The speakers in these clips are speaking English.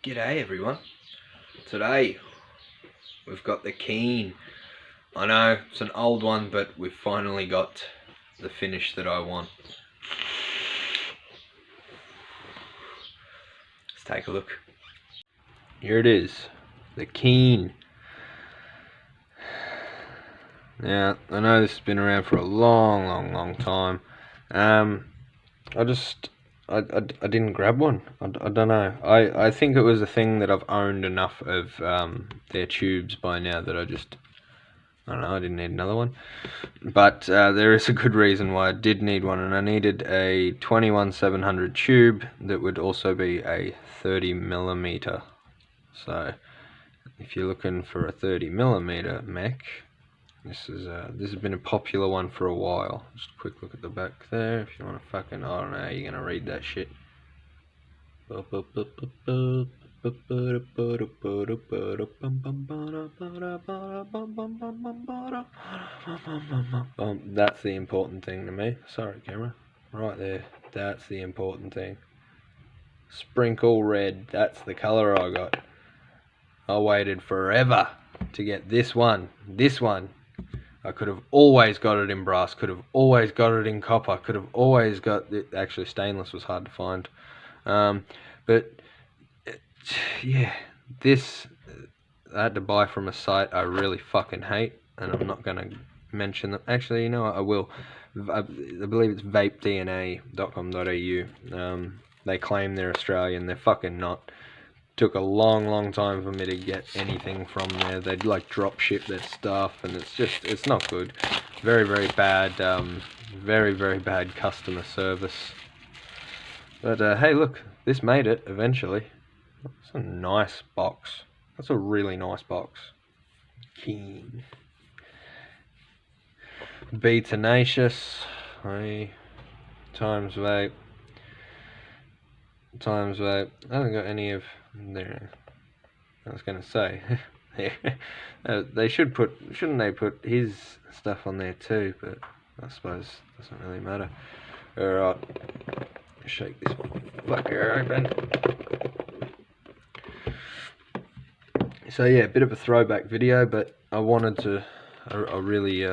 G'day everyone. Today we've got the Keen. I know it's an old one, but we've finally got the finish that I want. Let's take a look. Here it is, the Keen. Now I know this has been around for a long time. I didn't grab one. I don't know. I think it was a thing that I've owned enough of their tubes by now that I don't know, I didn't need another one. But there is a good reason why I did need one, and I needed a 21-700 tube that would also be a 30mm. So if you're looking for a 30mm mech, this has been a popular one for a while. Just a quick look at the back there if you want to fucking, I don't know how you're gonna read that shit. That's the important thing to me. Sorry, camera. Right there. That's the important thing. Sprinkle red. That's the colour I got. I waited forever to get this one. I could have always got it in brass, could have always got it in copper, could have always got it. Actually, stainless was hard to find. But yeah, this I had to buy from a site I really fucking hate, and I'm not going to mention them. Actually, you know what, I will. I believe it's vapedna.com.au. They claim they're Australian, they're fucking not. Took a long time for me to get anything from there. They'd like drop ship their stuff, and it's not good. Very bad, very bad customer service. But hey, look, this made it eventually. It's a nice box. That's a really nice box. Keen. Be tenacious. Hey, Timesvape. I haven't got any of there. I was gonna say, they shouldn't they put his stuff on there too? But I suppose it doesn't really matter. All right, shake this fucker open. So yeah, a bit of a throwback video, but I wanted to, I really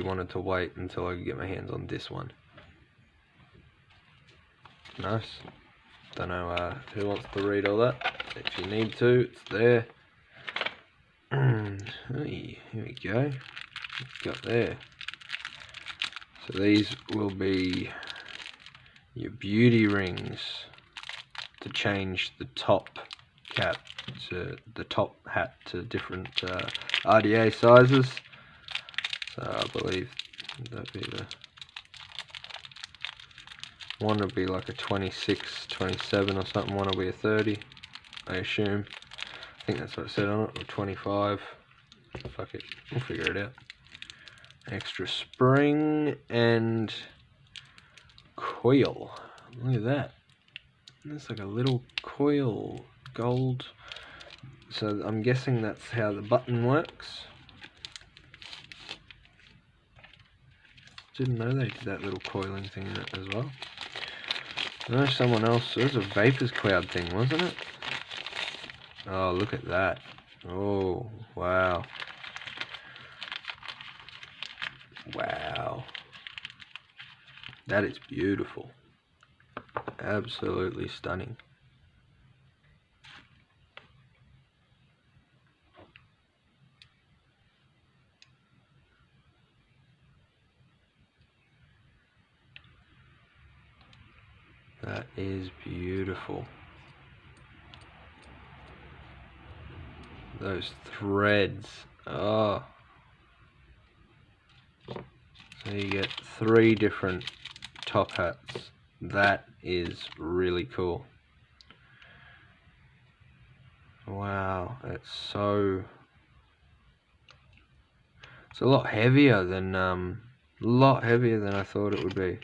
wanted to wait until I could get my hands on this one. Nice. Don't know who wants to read all that. If you need to, it's there. Hey, here we go. Got there. So these will be your beauty rings to change the top cap to the top hat to different RDA sizes. So I believe that'd be the one will be like a 26, 27 or something, one will be a 30, I assume. I think that's what it said on it, or 25. Fuck it, we'll figure it out. Extra spring and coil. Look at that. That's like a little coil, gold. So I'm guessing that's how the button works. Didn't know they did that little coiling thing as well. No, someone else. It was a Vapors Cloud thing, wasn't it? Oh, look at that. Oh, wow. Wow. That is beautiful. Absolutely stunning. That is beautiful. Those threads. Oh. So you get 3 different top hats. That is really cool. Wow, it's a lot heavier than I thought it would be.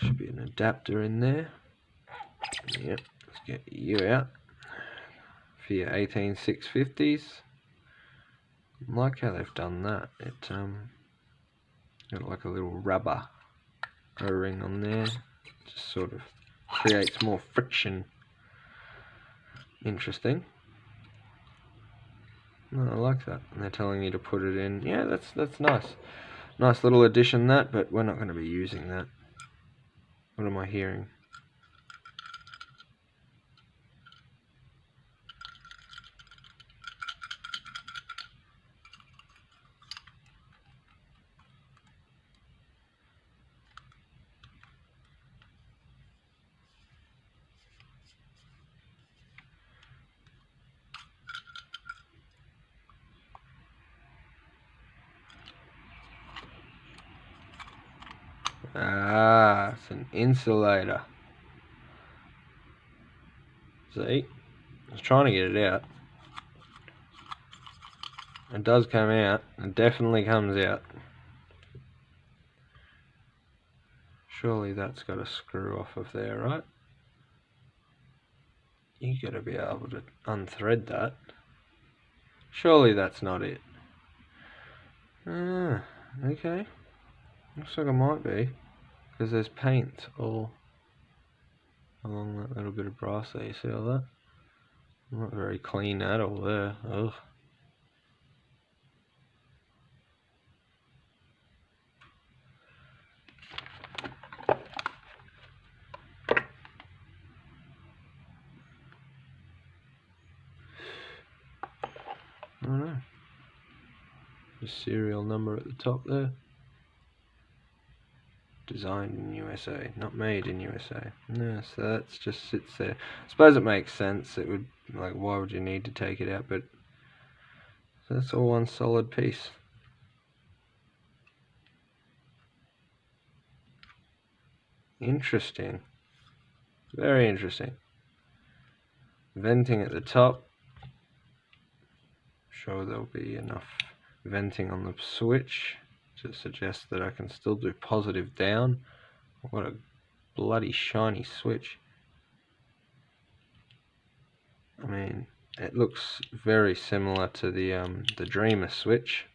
Should be an adapter in there. Yep, let's get you out for your 18650s. I like how they've done that. It got like a little rubber O-ring on there, just sort of creates more friction. Interesting. No, I like that. And they're telling you to put it in. Yeah, that's nice. Nice little addition, that, but we're not going to be using that. What am I hearing? Ah, it's an insulator. See? I was trying to get it out. It does come out. It definitely comes out. Surely that's got a screw off of there, right? You gotta be able to unthread that. Surely that's not it. Ah, okay. Looks like it might be. Because there's paint all along that little bit of brass there. You see all that? Not very clean at all there. Ugh. I don't know. The serial number at the top there. Designed in USA, not made in USA. No, so that just sits there. I suppose it makes sense. It would, like, why would you need to take it out? But that's all one solid piece. Interesting. Very interesting. Venting at the top. Sure there'll be enough venting on the switch to suggest that I can still do positive down. What a bloody shiny switch. I mean, it looks very similar to the Dreamer switch.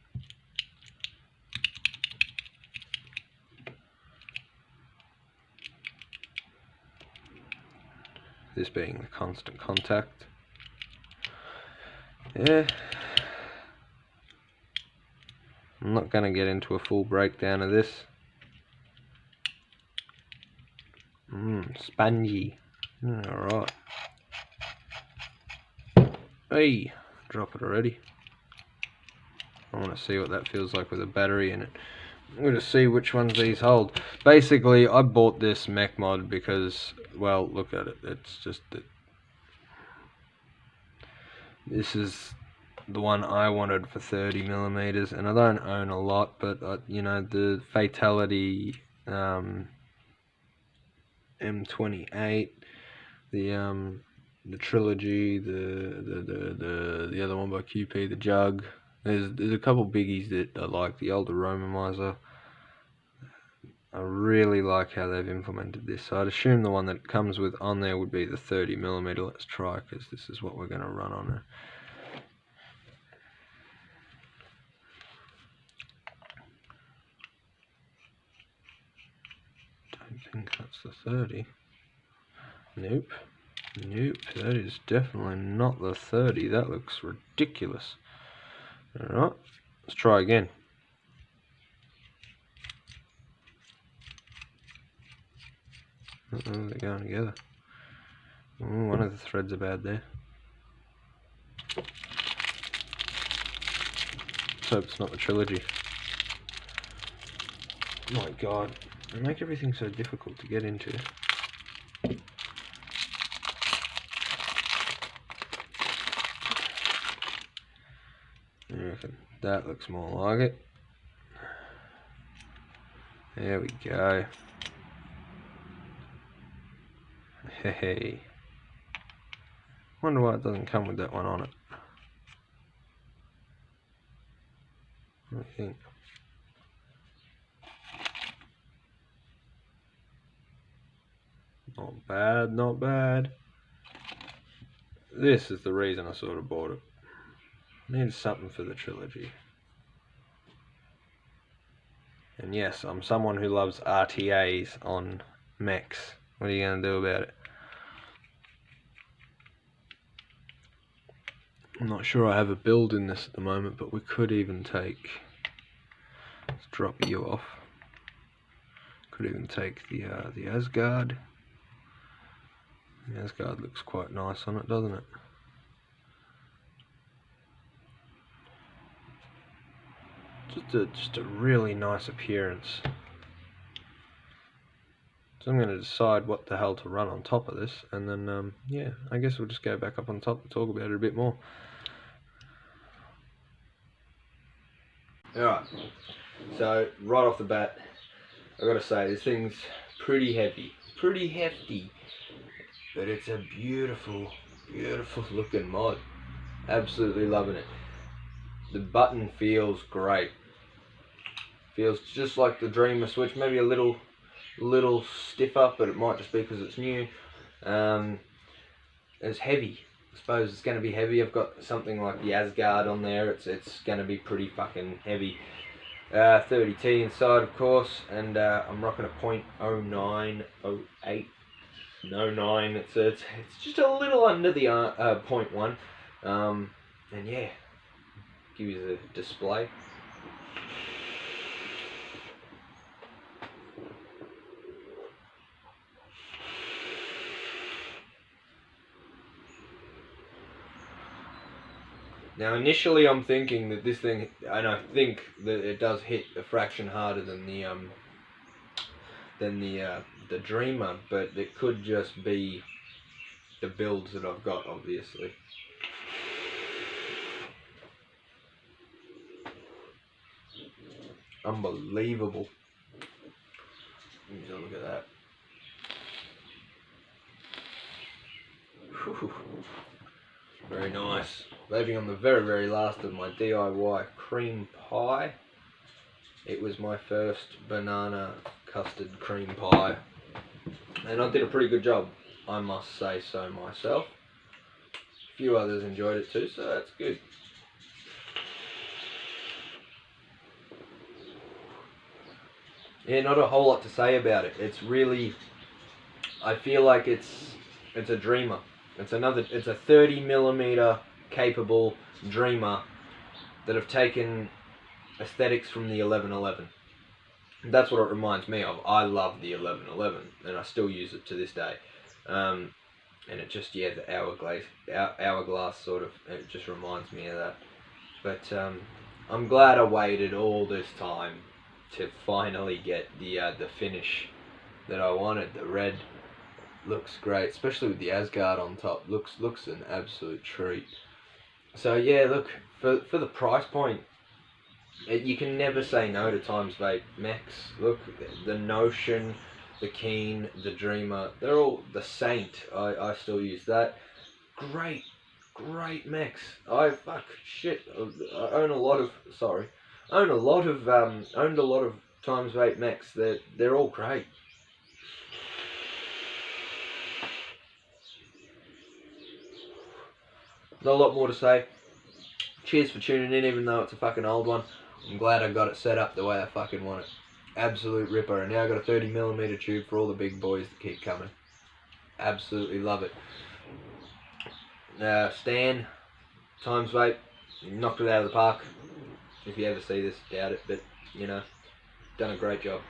This being the constant contact. Yeah. I'm not going to get into a full breakdown of this. Spongy. Alright. Hey, drop it already. I want to see what that feels like with a battery in it. I'm going to see which ones these hold. Basically, I bought this mech mod because, well, look at it. It's just that this is the one I wanted for 30mm, and I don't own a lot, but you know, the Fatality M28, the Trilogy, the other one by QP, the Jug. There's a couple biggies that I like. The older Romomizer. I really like how they've implemented this. So I'd assume the one that comes with on there would be the 30mm. Let's try, because this is what we're going to run on it. Don't think that's the 30. Nope. Nope, that is definitely not the 30. That looks ridiculous. Alright, let's try again. They're going together. Ooh, one of the threads are bad there. Let's hope it's not the Trilogy. My god, they make everything so difficult to get into. I reckon that looks more like it. There we go. Hey. Wonder why it doesn't come with that one on it. I think. Not bad, not bad. This is the reason I sort of bought it. Needed something for the Trilogy. And yes, I'm someone who loves RTAs on mechs. What are you going to do about it? I'm not sure I have a build in this at the moment, but we could even take, let's drop you off, could even take the Asgard. The Asgard looks quite nice on it, doesn't it? Just a really nice appearance. So I'm going to decide what the hell to run on top of this, and then yeah, I guess we'll just go back up on top and talk about it a bit more. Alright, so right off the bat, I've got to say this thing's pretty heavy, pretty hefty, but it's a beautiful, beautiful looking mod. Absolutely loving it. The button feels great. Feels just like the Dreamer Switch, maybe a little stiffer, but it might just be because it's new. It's heavy. I suppose it's going to be heavy. I've got something like the Asgard on there. It's going to be pretty fucking heavy. 30T inside, of course, and I'm rocking a .0908. No 9. It's just a little under the .1. And yeah, give you the display. Now initially I'm thinking that this thing, and I think that it does hit a fraction harder than the Dreamer, but it could just be the builds that I've got, obviously. Unbelievable. Let me look at that. Whew. Very nice. Leaving on the very, very last of my DIY cream pie. It was my first banana custard cream pie, and I did a pretty good job, I must say so myself. A few others enjoyed it too, so that's good. Yeah, not a whole lot to say about it. It's really, I feel like it's a Dreamer. It's a 30mm capable Dreamer that have taken aesthetics from the 1111. That's what it reminds me of. I love the 1111, and I still use it to this day. And it just, yeah, the hourglass sort of, it just reminds me of that. But I'm glad I waited all this time to finally get the finish that I wanted. The red looks great, especially with the Asgard on top. Looks an absolute treat. So yeah, look, for the price point, you can never say no to Timesvape mechs. Look, the Notion, the Keen, the Dreamer, they're all, the Saint, I still use that. Great mechs. I own a lot of Timesvape mechs. They're all great. Not a lot more to say. Cheers for tuning in, even though it's a fucking old one. I'm glad I got it set up the way I fucking want it. Absolute ripper. And now I got a 30mm tube for all the big boys that keep coming. Absolutely love it. Stan, Timesvape, knocked it out of the park. If you ever see this, doubt it, but you know, done a great job.